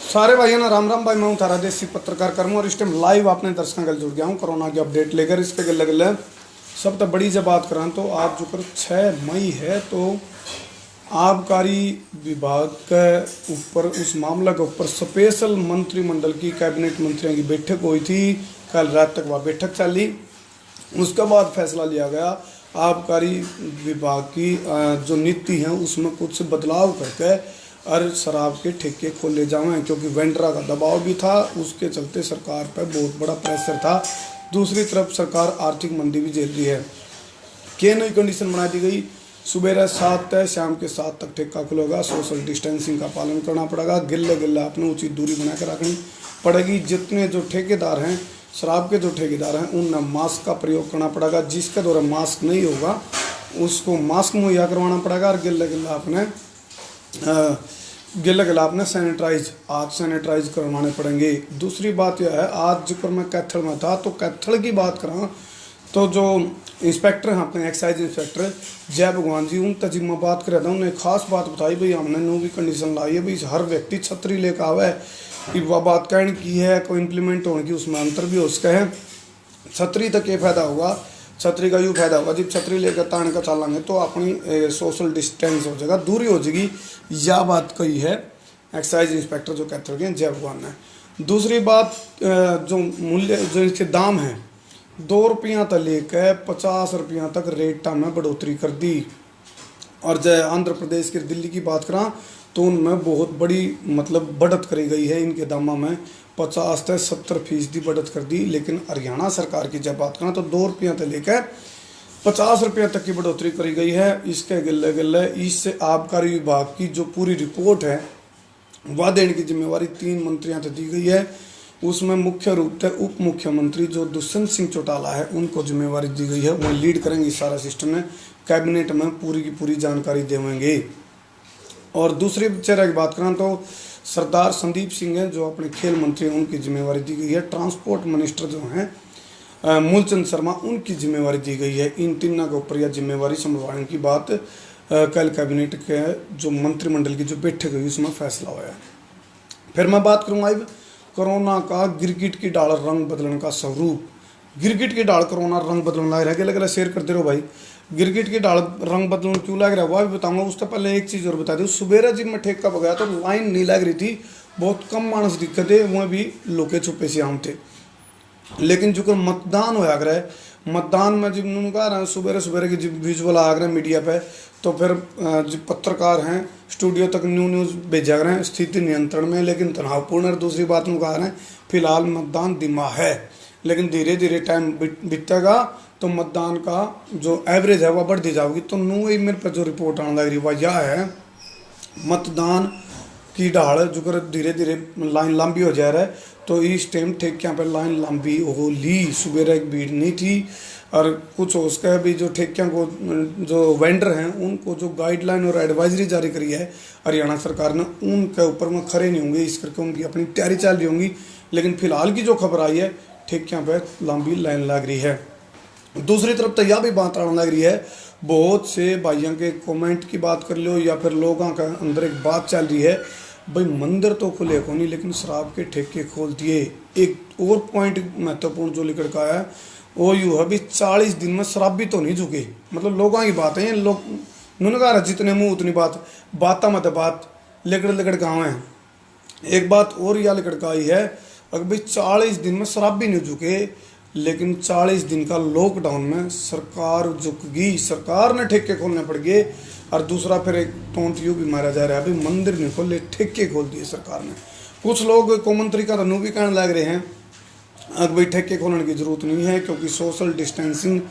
सारे भाइयों ना राम राम भाई, मैं हूँ थारा देसी पत्रकार कर्म और इस टाइम लाइव आपने दर्शकों गल जुड़ गया हूँ कोरोना की अपडेट लेकर। इस पे गल गल सब तो बड़ी जब बात करा तो आज जो कर 6 मई है तो आबकारी विभाग के ऊपर उस मामला के ऊपर स्पेशल मंत्रिमंडल की कैबिनेट मंत्रियों की बैठक हुई थी। कल रात तक वह बैठक चली। उसके बाद फैसला लिया गया आबकारी विभाग की जो नीति है उसमें कुछ बदलाव करके और शराब के ठेके खोले जाएं, क्योंकि वेंडरा का दबाव भी था। उसके चलते सरकार पर बहुत बड़ा प्रेशर था। दूसरी तरफ सरकार आर्थिक मंदी भी झेल रही है। क्या नई कंडीशन बना दी गई, सुबह 7 से शाम के 7 तक ठेका खुलेगा। सोशल डिस्टेंसिंग का पालन करना पड़ेगा। गिल्ले गिल्ला अपने उचित दूरी बनाकर रखनी पड़ेगी। जितने जो ठेकेदार हैं, शराब के जो ठेकेदार हैं, उन मास्क का प्रयोग करना पड़ेगा। जिसके द्वारा मास्क नहीं होगा उसको मास्क मुहैया करवाना पड़ेगा। और गिल्ला गिला अपने हाथ सैनिटाइज करवाने पड़ेंगे। दूसरी बात यह है, आज जिक्र मैं कैथल में था तो कैथल की बात करा तो जो इंस्पेक्टर हैं अपने एक्साइज इंस्पेक्टर जय भगवान जी, उन तक मैं बात कर रहा था। उन्होंने खास बात बताई, भाई हमने न्यू भी कंडीशन लाई है, भाई हर व्यक्ति छतरी लेकर आवे कि वह बात कहने की है कोई इम्प्लीमेंट होने की, उसमें अंतर भी हो सका है। छतरी तक ये फायदा होगा, छतरी का यूँ फायदा होगा, जब छतरी लेकर तान का चलेंगे तो अपनी सोशल डिस्टेंस हो जाएगा, दूरी हो जाएगी। यह बात कही है एक्साइज इंस्पेक्टर जो कहते हैं जय भगवान ने। दूसरी बात, जो मूल्य जो इसके दाम हैं 2 रुपया तक लेकर 50 रुपया तक रेटा में बढ़ोतरी कर दी। और जय आंध्र प्रदेश के दिल्ली की बात करा तो उनमें बहुत बड़ी मतलब बढ़त करी गई है। इनके दामों में 50 से 70% बढ़त कर दी। लेकिन हरियाणा सरकार की जब बात करें तो 2 रुपया से लेकर 50 रुपया तक की बढ़ोतरी करी गई है। इसके गिल्ले गिल्ले इससे आबकारी विभाग की जो पूरी रिपोर्ट है वह देने की जिम्मेवारी 3 मंत्रियों से दी गई है। उसमें मुख्य रूप से उप मुख्यमंत्री जो दुष्यंत सिंह चौटाला है उनको जिम्मेवारी दी गई है। वह लीड करेंगे इस सारा सिस्टम में, कैबिनेट में पूरी की पूरी जानकारी देंगे। और दूसरे चेहरे की बात करें तो सरदार संदीप सिंह हैं जो अपने खेल मंत्री हैं, उनकी जिम्मेवारी दी गई है। ट्रांसपोर्ट मिनिस्टर जो हैं मूलचंद शर्मा, उनकी जिम्मेवारी दी गई है। इन तीनों के ऊपर यह जिम्मेवारी संभालने की बात कल कैबिनेट के जो मंत्रिमंडल की जो बैठक हुई उसमें फैसला हुआ है। फिर मैं बात करूँगा अब कोरोना का गिरगिट की डाल रंग बदलने का स्वरूप। गिरगिट की डाल कोरोना रंग बदलने लग रहा है, अलग अलग शेयर करते रहो भाई। गिरगिट की डाल रंग बदलने क्यों लग रहा है वह भी बताऊंगा। उससे पहले एक चीज़ और बता दूँ, सुबेरा जब मैं ठेका गया तो लाइन नहीं लग रही थी, बहुत कम मानस दिक्कत है, वह भी लुके छुपे से आम थे। लेकिन जो मतदान होया करे, मतदान में जब उन्होंने कहा सुबह की जब विजुअल आ रहे हैं मीडिया पे, तो फिर जो पत्रकार हैं स्टूडियो तक न्यूज़ भेजा रहे हैं स्थिति नियंत्रण में, लेकिन तनावपूर्ण। और दूसरी बात में कहा रहे हैं फिलहाल मतदान धीमा है, लेकिन धीरे धीरे टाइम बीतेगा तो मतदान का जो एवरेज है वह बढ़ती जाएगी। तो न्यू ही मेरे पर जो रिपोर्ट आने लग रही वह यह है, मतदान की ढाल जो कर धीरे धीरे लाइन लंबी हो जा रहा है। तो इस टाइम ठेकियाँ पर लाइन लंबी हो ली, सुबह एक भीड़ नहीं थी। और कुछ हो उसका भी जो ठेकियाँ को जो वेंडर हैं उनको जो गाइडलाइन और एडवाइजरी जारी करी है हरियाणा सरकार ने, उनके ऊपर में खड़े नहीं होंगे, इस करके उनकी अपनी तैयारी चल रही होंगी। लेकिन फिलहाल की जो खबर आई है ठेकियाँ पर लंबी लाइन लग रही है। दूसरी तरफ तो यह भी बात आने लग रही है, बहुत से भाइयों के कमेंट की बात कर लो या फिर लोगों का अंदर एक बात चल रही है, भाई मंदिर तो खुले को नहीं लेकिन शराब के ठेके खोल दिए। एक और पॉइंट महत्वपूर्ण जो लिखकर का है वो यूँ है भी 40 दिन में शराबी तो नहीं झुके। मतलब लोगों की बात है, लोग उन्होंने कहा जितने मुँह उतनी बात मत बात लिकड़ गाँव है। एक बात और यह लिकड़ का आई है, अगर भाई 40 दिन में शराबी नहीं झुके, लेकिन 40 दिन का लॉकडाउन में सरकार झुक गई, सरकार ने ठेके खोलने पड़ गए। और दूसरा फिर एक टोंट यूँ भी मारा जा रहा है, अभी मंदिर नहीं खोले ठेके खोल दिए सरकार ने। कुछ लोग कौमंत्री का धनु भी कहने लग रहे हैं अब भाई ठेके खोलने की जरूरत नहीं है, क्योंकि सोशल डिस्टेंसिंग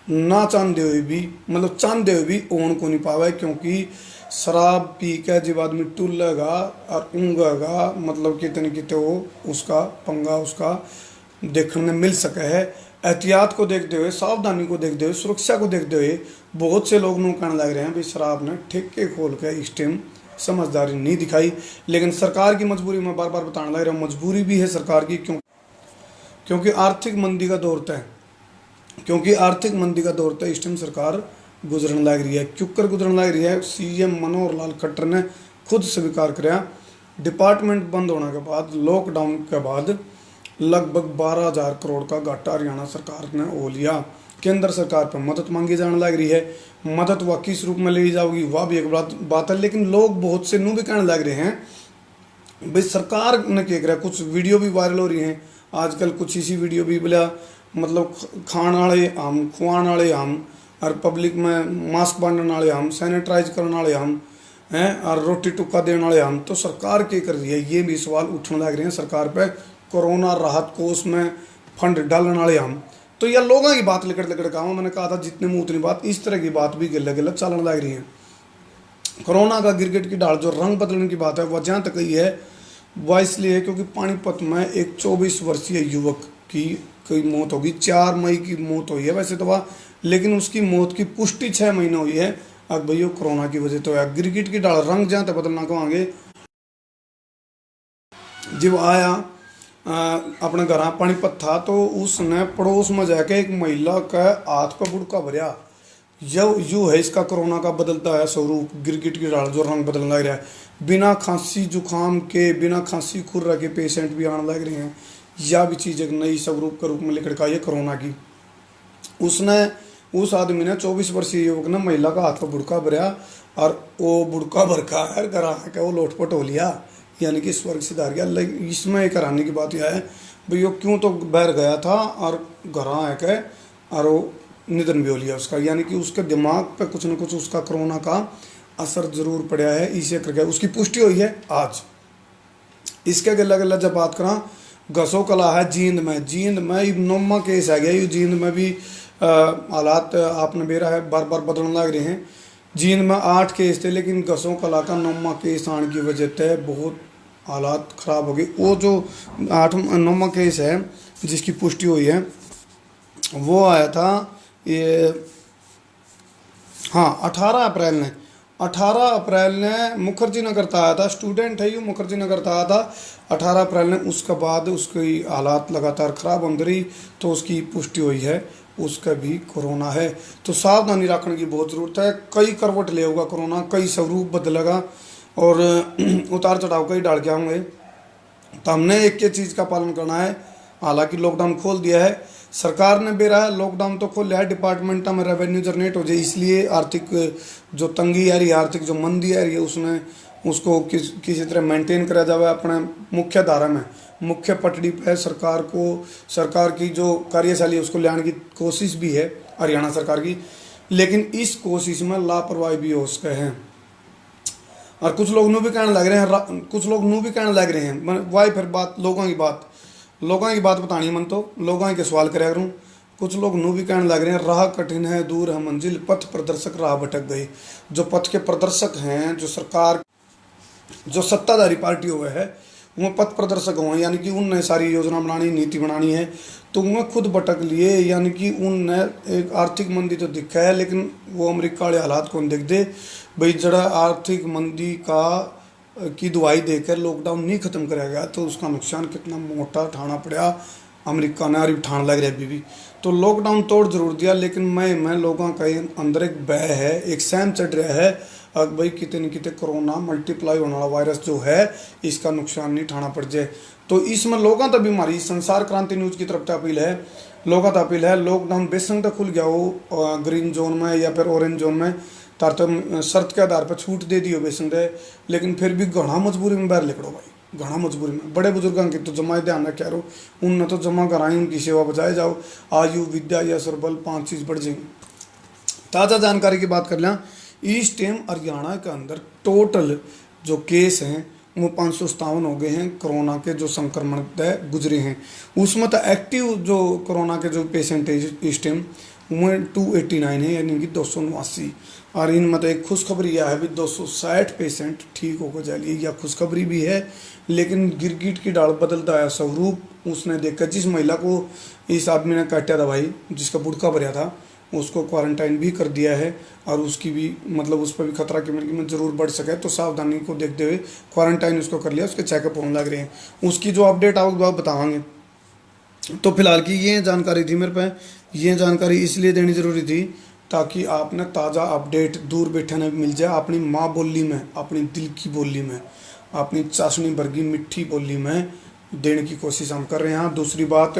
ना चाहते हुए भी मतलब चाहते हुए भी ओन को नहीं पावे। क्योंकि शराब पी के जब आदमी टूलेगा और ऊँगेगा मतलब कितने कितने वो उसका पंगा उसका देखने में मिल सका है। एहतियात को देखते हुए, सावधानी को देखते हुए, सुरक्षा को देखते हुए बहुत से लोग कहने लग रहे हैं भाई शराब ने ठेके खोल के इस टाइम समझदारी नहीं दिखाई। लेकिन सरकार की मजबूरी में बार बार बताने लग रहा हूँ, मजबूरी भी है सरकार की, क्योंकि आर्थिक मंदी का दौर है। इस टाइम सरकार गुजरन लग रही है। क्यों कर गुजरन लग रही है? सीएम मनोहर लाल खट्टर ने खुद स्वीकार कराया, डिपार्टमेंट बंद होने के बाद, लॉकडाउन के बाद लगभग 12,000 करोड़ का घाटा हरियाणा सरकार ने हो लिया। केंद्र सरकार पर मदद मांगी जाने लग रही है। मदद वह किस रूप में ली जाओगी वह भी एक बात है, लेकिन लोग बहुत से नू भी कहने लग रहे हैं भाई सरकार ने क्या करा। कुछ वीडियो भी वायरल हो रही हैं आजकल, कुछ इसी वीडियो भी बोला मतलब खाण वाले हम, खुआण वाले हम, और पब्लिक में मास्क बांटने वाले हम, सैनिटाइज करने वाले हम हैं, और रोटी टुक्का देने वाले हम। तो सरकार क्या कर रही है, ये भी सवाल उठने लग रहे हैं सरकार पे। कोरोना राहत कोष में फंड डालने वाले हम, तो यह लोगों की बात लिकड़ लिकड़ का मैंने कहा था जितने मुँह उतनी बात, इस तरह की बात भी गलत गलत चलने लग रही है। कोरोना का गिरगिट की डाल जो रंग बदलने की बात है वह जहाँ तक ही है वह इसलिए है क्योंकि पानीपत में एक 24 वर्षीय युवक की मौत होगी। 4 मई की मौत हुई है वैसे तो वह, लेकिन उसकी मौत की पुष्टि 6 महीने हुई है। अब भैया कोरोना की वजह तो है। गिरगिट की डाल रंग जहाँ तक बदलना कहेंगे, जब आया अपने घर पानीपत था तो उसने पड़ोस में जाके एक महिला का हाथ पर बुड़का भरिया। यू है इसका कोरोना का बदलता है स्वरूप। गिरगिट की डाल जो रंग बदलने लग रहा है। बिना खांसी जुकाम के, बिना खांसी खुर्रा के पेशेंट भी आने लग रहे हैं। यह भी चीज़ एक नई स्वरूप के रूप में लेकर का ये कोरोना की। उसने उस आदमी ने 24 वर्षीय युवक ने महिला का हाथ पर बुड़का भरा और वो बुड़का भरका है घर आके वो लोटपट हो लिया, यानी कि स्वर्ग सिधार गया। लेकिन इसमें एक हैरानी की बात यह है भाई वो क्यों तो बहर गया था और घर आके और वो निधन भी हो लिया उसका, यानी कि उसके दिमाग पे कुछ न कुछ उसका कोरोना का असर जरूर पड़ा है। इसे करके उसकी पुष्टि हुई है आज। इसके गला गला जब बात करा, घसो कला है जींद में नोमा केस आ गया। ये जींद में भी हालात आपने बेरा है बार बार बदलने लग रहे हैं। जींद में 8 केस थे, लेकिन घसों कला का 9वां केस आने की वजह से बहुत हालात ख़राब हो गए। वो जो 9वां केस है जिसकी पुष्टि हुई है वो आया था ये 18 अप्रैल ने मुखर्जी नगर था आया था। स्टूडेंट है ये, मुखर्जी नगर था आया था 18 अप्रैल ने। उसके बाद उसकी हालात लगातार ख़राब होती रही तो उसकी पुष्टि हुई है उसका भी कोरोना है। तो सावधानी रखने की बहुत ज़रूरत है। कई करवट ले होगा कोरोना, कई स्वरूप बदलेगा और उतार चढ़ाव कई डाल के आएंगे। तो हमने एक एक चीज़ का पालन करना है। हालांकि लॉकडाउन खोल दिया है सरकार ने, बेरा है लॉकडाउन तो खोल लिया है, डिपार्टमेंट में रेवेन्यू जनरेट हो जाए, इसलिए आर्थिक जो तंगी आ रही है, आर्थिक जो मंदी आ रही है उसने उसको किसी तरह मेंटेन करा जाए अपने मुख्य धारा में, मुख्य पटड़ी पर। सरकार की जो कार्यशैली है उसको लाने की कोशिश भी है हरियाणा सरकार की, लेकिन इस कोशिश में लापरवाही भी हो सके हैं। और कुछ लोग नू भी कहने लग रहे हैं वाई फिर बात लोगों की बात बतानी मन तो लोगों के सवाल कराया करूँ। कुछ लोग नू भी कहने लग रहे हैं राह कठिन है दूर है मंजिल, पथ प्रदर्शक राह भटक गई। जो पथ के प्रदर्शक हैं, जो सरकार जो सत्ताधारी पार्टी हुए है वो पथ प्रदर्शक हुए, यानी कि उनने सारी योजना बनानी, नीति बनानी है, तो उनमें खुद भटक लिए। यानी कि उनने एक आर्थिक मंदी तो दिखा है, लेकिन वो अमेरिका वाले हालात को देख दे भाई जरा आर्थिक मंदी की दुआई देकर लॉकडाउन नहीं खत्म कराया गया तो उसका नुकसान कितना मोटा उठाना पड़ा अमेरिका ने, और उठाने लग रहा है अभी भी। तो लॉकडाउन तोड़ जरूर दिया, लेकिन मैं लोगों का अंदर एक भय है, एक सहम चढ़ रहा है अब भाई कितने न कितने कोरोना मल्टीप्लाई होने वाला वायरस जो है इसका नुकसान नहीं उठाना पड़ जाए। तो इसमें लोगों तक भी हमारी संसार क्रांति न्यूज़ की तरफ से अपील है, लोगों तक अपील है लॉकडाउन बेशक तक खुल गया हो ग्रीन जोन में या फिर ऑरेंज जोन में, तार तो शर्त के आधार पर छूट दे दी हो बेशक है, लेकिन फिर भी घना मजबूरी में बाहर निकलो भाई, घना मजबूरी में। बड़े बुजुर्गों की तो जमा ध्यान रखा रहो, उन तो जमा कराई उनकी सेवा बचाए जाओ। आयु विद्या या सरबल 5 चीज़ बढ़ जाएंगी। ताज़ा जानकारी की बात कर लें, इस टाइम हरियाणा के अंदर टोटल जो केस हैं वो 557 हो गए हैं कोरोना के, जो संक्रमण तय गुजरे हैं। उसमें तो एक्टिव जो कोरोना के जो पेशेंट है इस टाइम वो 289 है, यानी कि 289। और इनमें तो एक खुशखबरी यह है भी 260 पेशेंट ठीक होकर जा लिए, यह खुशखबरी भी है। लेकिन गिरगिट की डाल बदलता है स्वरूप उसने देखा। जिस महिला को इस आदमी ने काटा था भाई, जिसका बुड़का भरा था, उसको क्वारंटाइन भी कर दिया है और उसकी भी मतलब उस पर भी खतरा की में ज़रूर बढ़ सके, तो सावधानी को देखते हुए क्वारंटाइन उसको कर लिया, उसके चेकअप होने लग रहे हैं। उसकी जो अपडेट आओगे आप बताएंगे। तो फिलहाल की ये जानकारी थी मेरे पे, ये जानकारी इसलिए देनी ज़रूरी थी ताकि आपने ताज़ा अपडेट दूर बैठे ने मिल जाए, अपनी माँ बोली में, अपनी दिल की बोली में, अपनी चाशनी वर्गी मिठी बोली में देने की कोशिश हम कर रहे हैं। दूसरी बात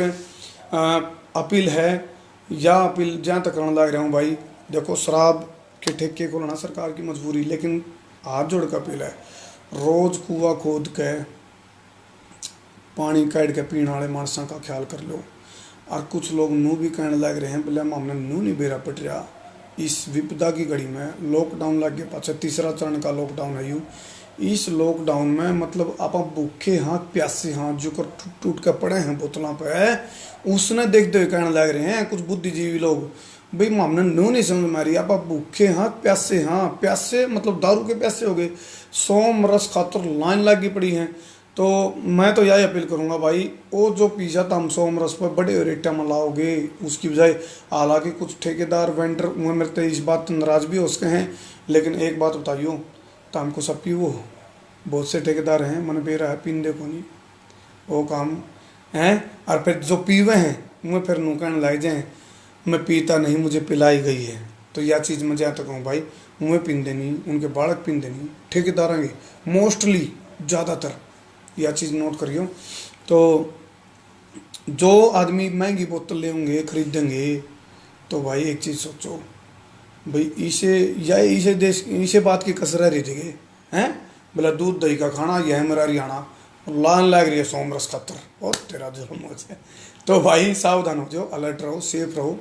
अपील है, या अपील जहाँ तक करने लग रहा हूँ भाई, देखो शराब के ठेके को लेना सरकार की मजबूरी, लेकिन हाथ जोड़ कर अपील है, रोज कुआ खोद के पानी काट के पीने वाले मानसा का ख्याल कर लो। और कुछ लोग नू भी कहने लग रहे हैं बोले हमने नू नहीं बेरा पट रहा इस विपदा की घड़ी में। लॉकडाउन लग गया, पाछा तीसरा चरण का लॉकडाउन है यू। इस लॉकडाउन में मतलब आप भूखे हाँ प्यासे हाँ जो कर टूट टूट कर पड़े हैं बोतलों पे, उसने देखते हुए कहने लग रहे हैं कुछ बुद्धिजीवी लोग, भाई हमने नू नहीं समझ में आ रही, आप भूखे हाँ प्यासे मतलब दारू के प्यासे हो गए, सोम रस खातर लाइन लगी पड़ी है। तो मैं तो यही अपील करूंगा भाई, वो जो पिज़्ज़ा तुम सोम रस पर बड़े रेटा में लाओगे उसकी बजाय, हालांकि कुछ ठेकेदार वेंडर वो मेरे तो इस बात नाराज भी हो सके हैं, लेकिन एक बात बताइयो तो हमको सब पीवो, बहुत से ठेकेदार हैं मन बेरा है पीने को नहीं वो काम है, और फिर जो पीवे हैं मैं फिर नू कहने लग जाए मैं पीता नहीं मुझे पिलाई गई है। तो यह चीज़ मैं जहाँ तक कहूँ भाई, मुँह पींदे नहीं, उनके बालक पींदे नहीं, ठेकेदार हैं मोस्टली ज़्यादातर, यह चीज़ नोट करियो। तो जो आदमी महंगी बोतल लेंगे खरीदेंगे तो भाई एक चीज़ सोचो भाई, इसे देश इसे बात की कसर रह रही हैं, बोला दूध दही का खाना यह है मेरा हरियाणा, लान लग रही है सोमरस खतर और तेरा जुल्म हो जाए। तो भाई सावधान हो जाओ, अलर्ट रहो, सेफ रहो,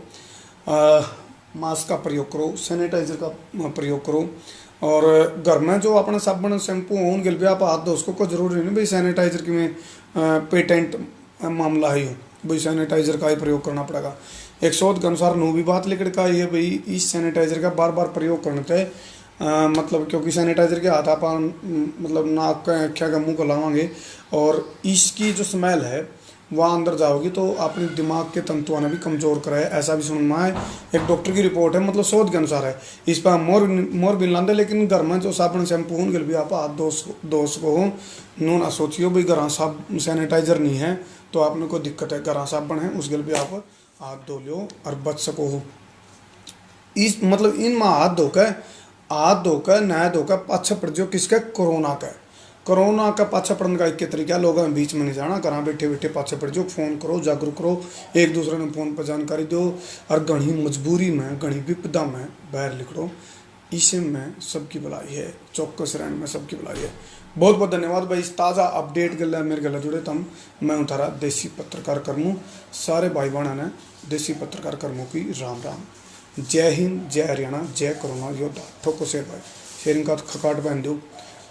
मास्क का प्रयोग करो, सैनिटाइजर का प्रयोग करो, और घर में जो अपना साबुन शैम्पू होन गिल भी आप हाथ दो, उसको कोई जरूरी नहीं भाई सैनिटाइजर की में पेटेंट मामला है भाई सैनिटाइजर का ही प्रयोग करना पड़ेगा। एक शोध के अनुसार नू भी बात लिखड़ का है भाई इस सैनिटाइजर का बार बार प्रयोग करने थे, मतलब क्योंकि सैनिटाइजर के हाथ आप मतलब नाक का आँखिया का मुँह को लावांगे और इसकी जो स्मेल है वहाँ अंदर जाओगी तो अपने दिमाग के तंतुओं ने भी कमज़ोर कराए, ऐसा भी सुनना है। एक डॉक्टर की रिपोर्ट है, मतलब शोध के अनुसार है, इस पर मोर भी लाते, लेकिन घर में जो साबुन शैम्पू हों भी आप हाथ दोस्त को हो नू ना सोचियो भाई घर साब सैनिटाइजर नहीं है तो आपने कोई दिक्कत है, घर साबुन है उस गिल भी आप हाथ धो लो और बच सको हो। इस मतलब इन में हाथ धोकर नया धोकर पाछा पड़ जाओ किसका, कोरोना का पाछा पड़ने का एक तरीका, लोगों में बीच में नहीं जाना, घर बैठे बैठे पाछे पड़ जाओ, फ़ोन करो, जागरूक करो, एक दूसरे ने फ़ोन पर जानकारी दो, और घनी मजबूरी में घनी विपदा में बाहर निकलो, इसे में सबकी भलाई है, चौकस रहने में सबकी भलाई है। बहुत बहुत धन्यवाद भाई, इस ताज़ा अपडेट गला मेरे गला जुड़े तम मैं उतारा देसी पत्रकार कर्मू, सारे भाई बहना ने देसी पत्रकार कर्मों की राम राम। जय हिंद, जय हरियाणा, जय कोरोना योद्धा। ठोको शेर भाई, शेरिंग का खकाट पहन दो,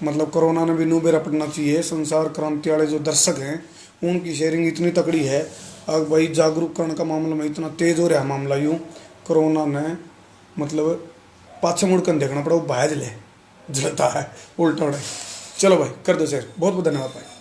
मतलब कोरोना ने भी नू बेरा पड़ना चाहिए। संसार क्रांति वाले जो दर्शक हैं उनकी शेयरिंग इतनी तकड़ी है, अब भाई जागरूक करने का मामला में इतना तेज हो रहा है मामला यूँ, कोरोना ने मतलब पाछे मुड़ कर देखना पड़ा, वो भाज ले जलता है उल्टा उड़े। चलो भाई कर दो शेयर, बहुत बहुत धन्यवाद भाई।